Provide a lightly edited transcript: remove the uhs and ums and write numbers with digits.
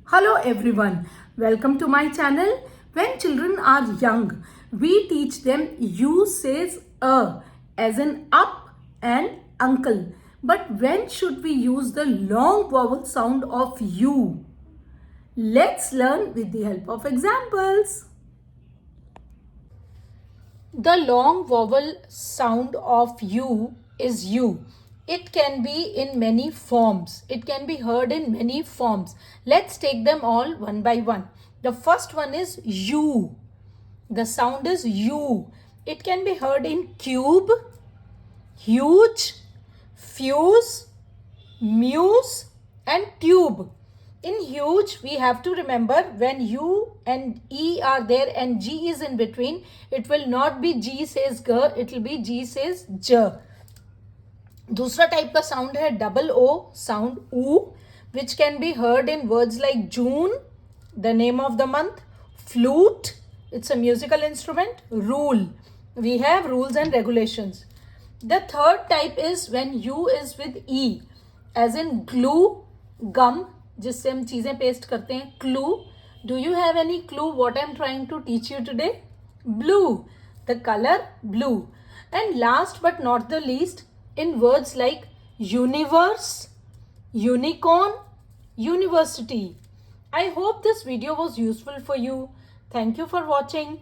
Hello everyone, welcome to my channel. When children are young, we teach them you says as in up and uncle. But when should we use the long vowel sound of you? Let's learn with the help of examples. The long vowel sound of you is you. It can be in many forms. It can be heard in many forms. Let's take them all one by one. The first one is you. The sound is you. It can be heard in cube, huge, fuse, muse and tube. In huge, we have to remember when U and E are there and G is in between, it will not be G says G, it will be G says J. दूसरा type का sound है double O sound ऊ, which can be heard in words like June, the name of the month, flute, it's a musical instrument, rule. We have rules and regulations. The third type is when U is with E, as in glue, gum, जिससे हम चीजें paste करते हैं, clue. Do you have any clue what I'm trying to teach you today? Blue, the color blue. And last but not the least, in words like universe, unicorn, university. I hope this video was useful for you. Thank you for watching.